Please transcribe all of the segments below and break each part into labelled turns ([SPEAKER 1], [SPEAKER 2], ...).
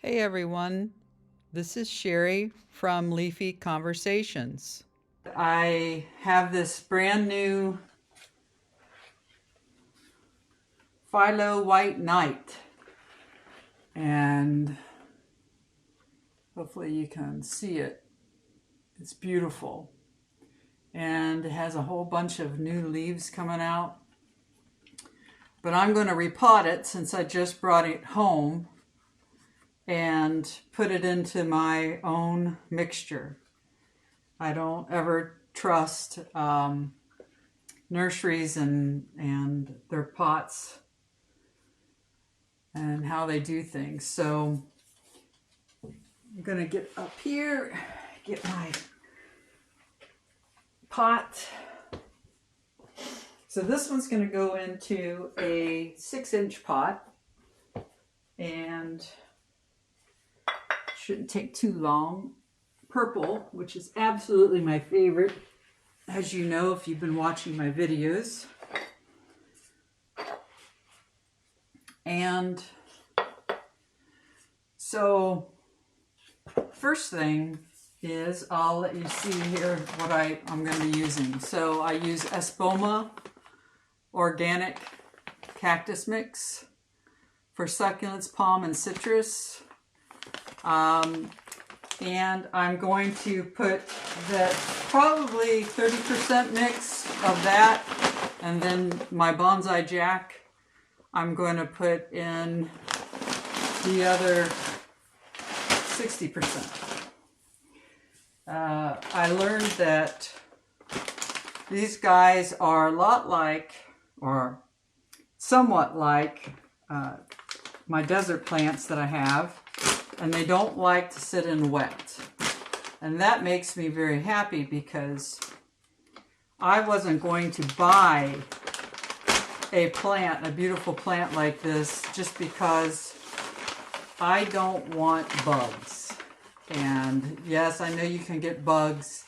[SPEAKER 1] Hey everyone, this is Sherry from Leafy Conversations. I have this brand new Philo White Knight, and hopefully you can see it. It's beautiful, and it has a whole bunch of new leaves coming out. But I'm going to repot it since I just brought it home and put it into my own mixture. I don't ever trust nurseries and their pots and how they do things. So I'm going to get up here, get my pot. So this one's going to go into a 6-inch pot, and shouldn't take too long. Purple, which is absolutely my favorite, as you know if you've been watching my videos. And so first thing is I'll let you see here what I'm going to be using. So I use Espoma organic cactus mix for succulents, palm, and citrus. And I'm going to put that probably 30% mix of that, and then my Bonsai Jack I'm going to put in the other 60%. I learned that these guys are a lot like, or somewhat like, my desert plants that I have, and they don't like to sit in wet. And that makes me very happy because I wasn't going to buy a plant, a beautiful plant like this, just because I don't want bugs. And yes, I know you can get bugs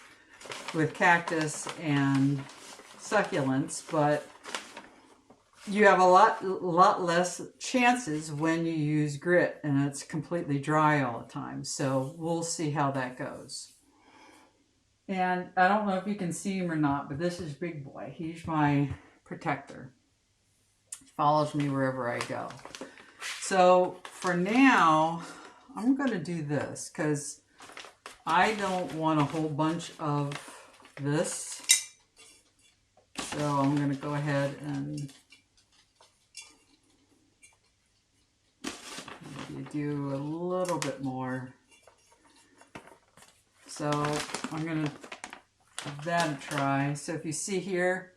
[SPEAKER 1] with cactus and succulents, but you have a lot less chances when you use grit and it's completely dry all the time. So we'll see how that goes. And I don't know if you can see him or not, but this is Big Boy. He's my protector. He follows me wherever I go. So for now, I'm going to do this because I don't want a whole bunch of this. So I'm going to go ahead and maybe do a little bit more. So I'm going to give that a try. So if you see here,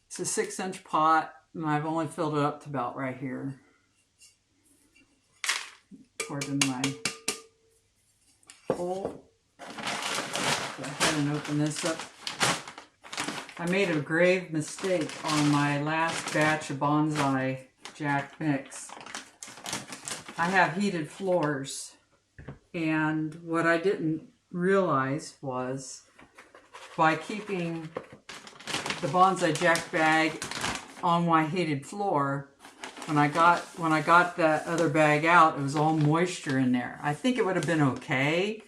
[SPEAKER 1] it's a 6-inch pot, and I've only filled it up to about right here. Pour it in my hole. Go ahead and open this up. I made a grave mistake on my last batch of Bonsai Jack mix. I have heated floors, and what I didn't realize was by keeping the Bonsai Jack bag on my heated floor, when I got that other bag out, it was all moisture in there. I think it would have been okay,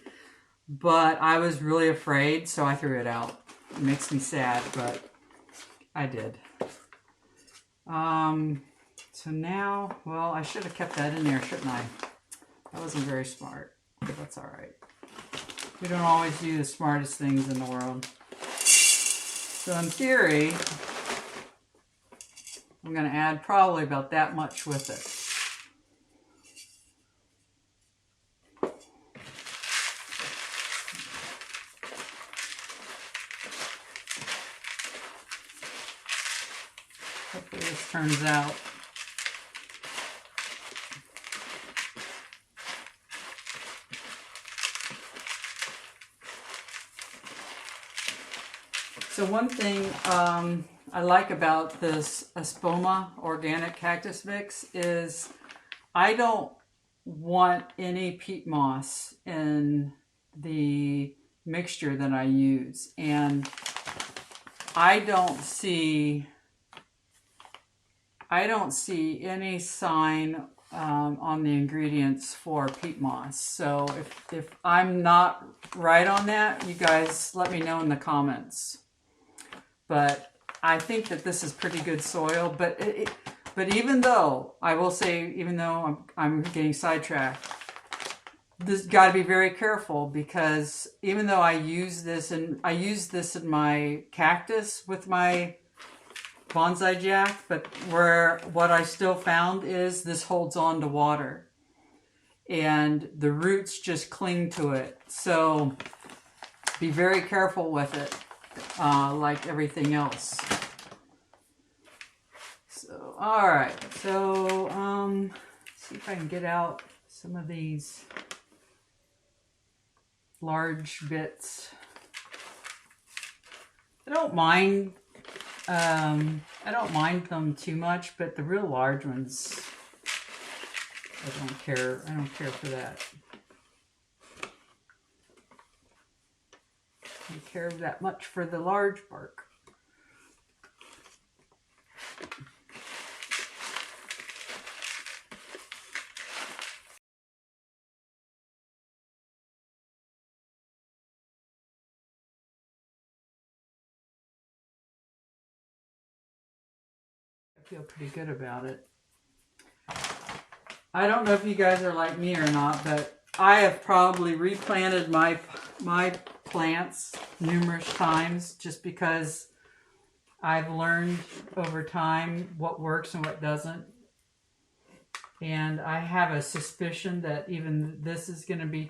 [SPEAKER 1] but I was really afraid, so I threw it out. It makes me sad, but I did. So now, well, I should have kept that in there, shouldn't I? That wasn't very smart, but that's all right. We don't always do the smartest things in the world. So in theory, I'm going to add probably about that much with it. Hopefully this turns out. So one thing I like about this Espoma organic cactus mix is I don't want any peat moss in the mixture that I use, and I don't see any sign on the ingredients for peat moss. So if I'm not right on that, you guys let me know in the comments. But I think that this is pretty good soil. But but even though, I will say, even though I'm getting sidetracked, this got to be very careful, because even though I use this in my cactus with my bonsai jack, but what I still found is this holds on to water and the roots just cling to it. So be very careful with it, like everything else. So, all right. So, see if I can get out some of these large bits. I don't mind them too much, but the real large ones, I don't care for that. I don't care that much for the large bark. I feel pretty good about it. I don't know if you guys are like me or not, but I have probably replanted my plants numerous times just because I've learned over time what works and what doesn't. And I have a suspicion that even this is going to be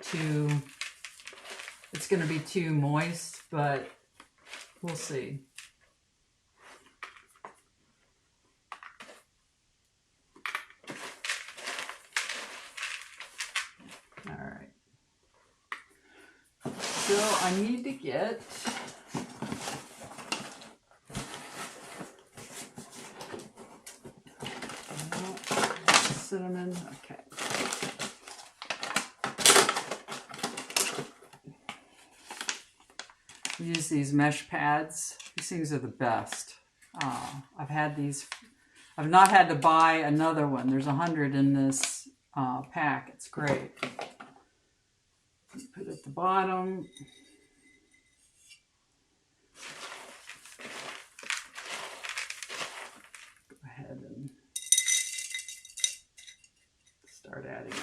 [SPEAKER 1] too moist, but we'll see. All right. So I need to get cinnamon. Okay. Use these mesh pads. These things are the best. I've had these. I've not had to buy another one. There's 100 in this pack. It's great. Put it at the bottom. Go ahead and start adding it.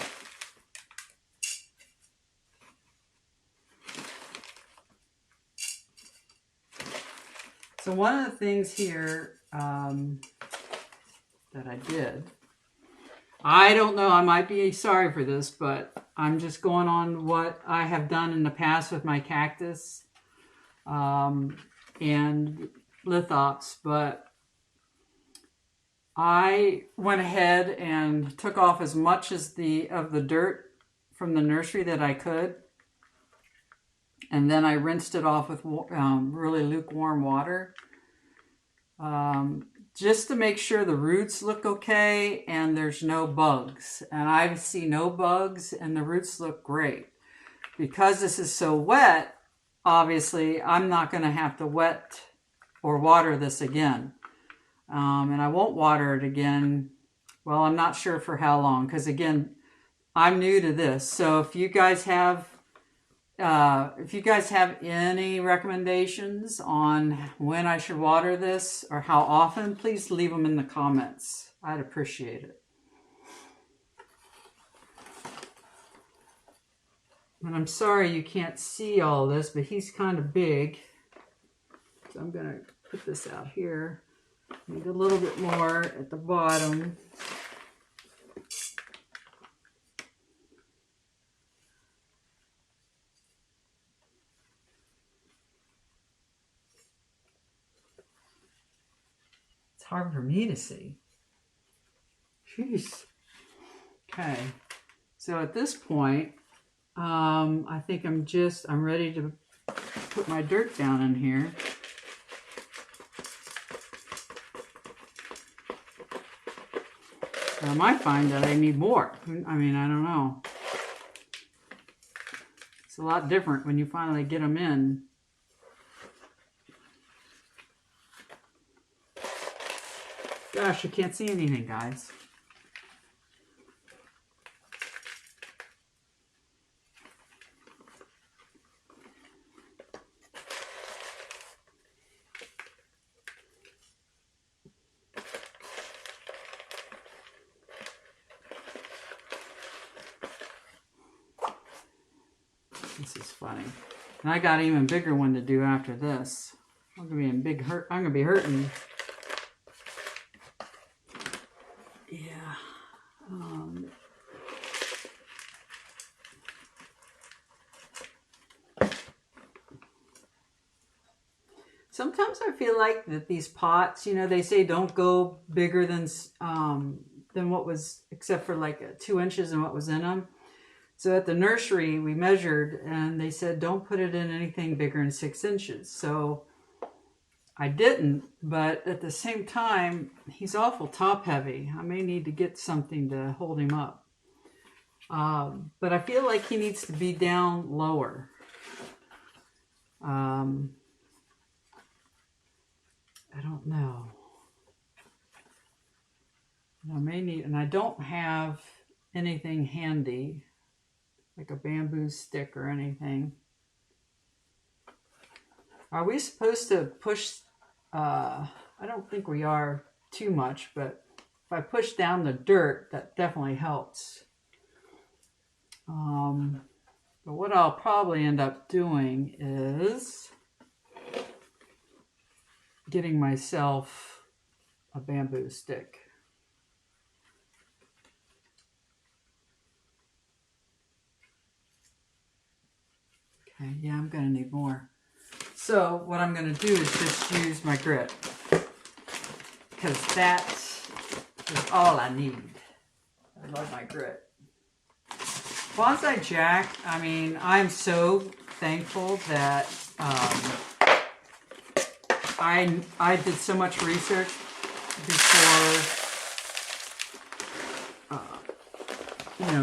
[SPEAKER 1] So one of the things here that I did, I don't know, I might be sorry for this, but I'm just going on what I have done in the past with my cactus and lithops, but I went ahead and took off as much as of the dirt from the nursery that I could, and then I rinsed it off with really lukewarm water, just to make sure the roots look okay and there's no bugs. And I see no bugs and the roots look great. Because this is so wet, obviously I'm not going to have to wet or water this again. And I won't water it again. Well, I'm not sure for how long, because again, I'm new to this. So if you guys have any recommendations on when I should water this or how often, please leave them in the comments. I'd appreciate it. And I'm sorry you can't see all this, but he's kind of big. So I'm going to put this out here. Need a little bit more at the bottom. Hard for me to see. Jeez. Okay. So at this point, I think I'm ready to put my dirt down in here. But I might find that I need more. I mean, I don't know. It's a lot different when you finally get them in. Gosh, I can't see anything, guys. This is funny. And I got an even bigger one to do after this. I'm gonna be in big hurt. I'm gonna be hurting. Yeah. Sometimes I feel like that these pots, you know, they say don't go bigger than what was, except for like 2 inches and what was in them. So at the nursery, we measured and they said, don't put it in anything bigger than 6 inches. So I didn't, but at the same time, he's awful top heavy. I may need to get something to hold him up. But I feel like he needs to be down lower. I don't know. I may need, and I don't have anything handy, like a bamboo stick or anything. Are we supposed to push, I don't think we are too much, but if I push down the dirt, that definitely helps. But what I'll probably end up doing is getting myself a bamboo stick. Okay, yeah, I'm gonna need more. So what I'm gonna do is just use my grit, because that is all I need. I love my grit. Bonsai Jack, I mean, I'm so thankful that I did so much research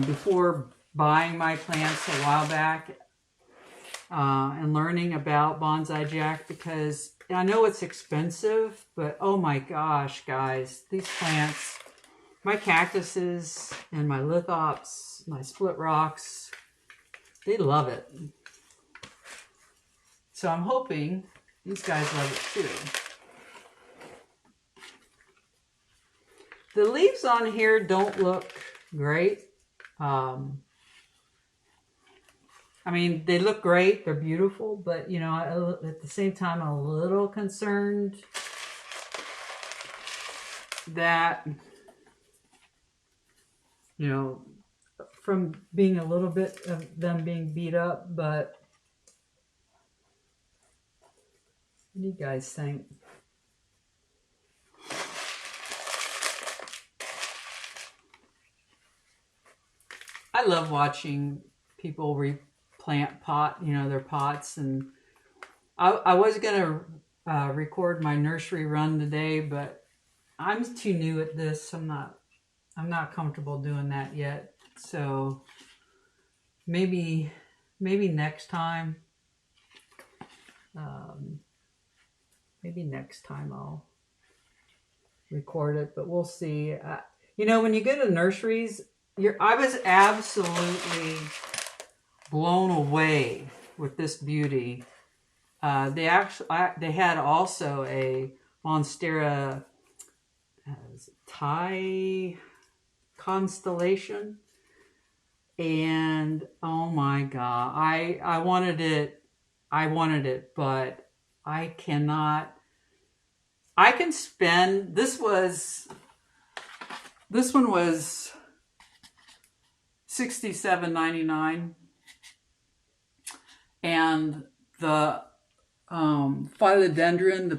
[SPEAKER 1] before buying my plants a while back and learning about Bonsai Jack, because I know it's expensive, but oh my gosh, guys, these plants, my cactuses and my lithops, my split rocks, they love it. So I'm hoping these guys love it too. The leaves on here don't look great. I mean, they look great. They're beautiful, but you know, at the same time, I'm a little concerned that, you know, from being a little bit of them being beat up, but what do you guys think? I love watching people replant their pots, and I was gonna record my nursery run today, but I'm too new at this. I'm not comfortable doing that yet. So maybe next time. Maybe next time I'll record it, but we'll see. You know, when you go to nurseries, I was absolutely blown away with this beauty. They had also a Monstera Thai constellation, and oh my god, I wanted it, but I cannot. I can spend, this one was $67.99, and the Philodendron, the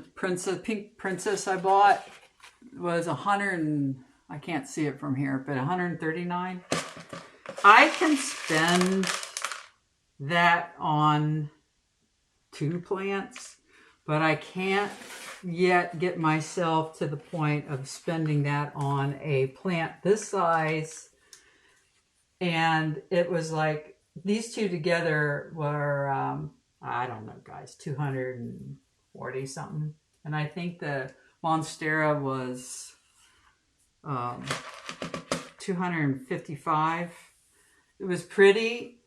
[SPEAKER 1] pink princess I bought, was I can't see it from here, but $139. I can spend that on 2 plants, but I can't yet get myself to the point of spending that on a plant this size. And it was like, these two together were, I don't know, guys, 240 something. And I think the Monstera was 255. It was pretty,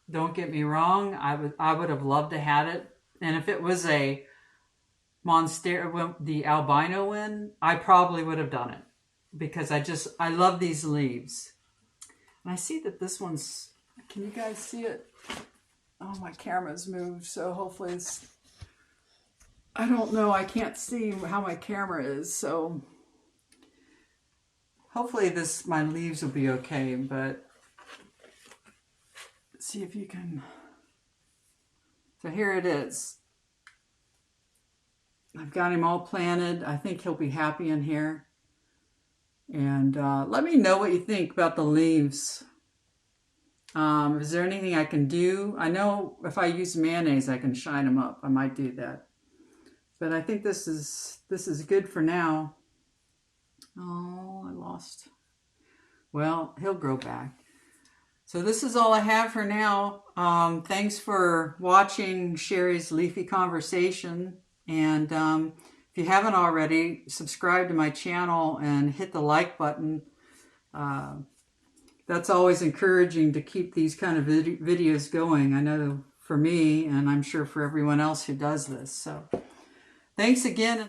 [SPEAKER 1] don't get me wrong. I would have loved to have it. And if it was a Monstera, the albino one, I probably would have done it, because I love these leaves. And I see that this one's, can you guys see it? Oh, my camera's moved, so hopefully it's... I don't know, I can't see how my camera is, so... Hopefully my leaves will be okay, but... Let's see if you can... So here it is. I've got him all planted. I think he'll be happy in here. And let me know what you think about the leaves. Is there anything I can do? I know if I use mayonnaise, I can shine them up. I might do that. But I think this is good for now. Oh, I lost. Well, he'll grow back. So this is all I have for now. Thanks for watching Sherry's Leafy Conversation. And if you haven't already, subscribe to my channel and hit the like button. That's always encouraging to keep these kind of videos going. I know for me, and I'm sure for everyone else who does this. So thanks again.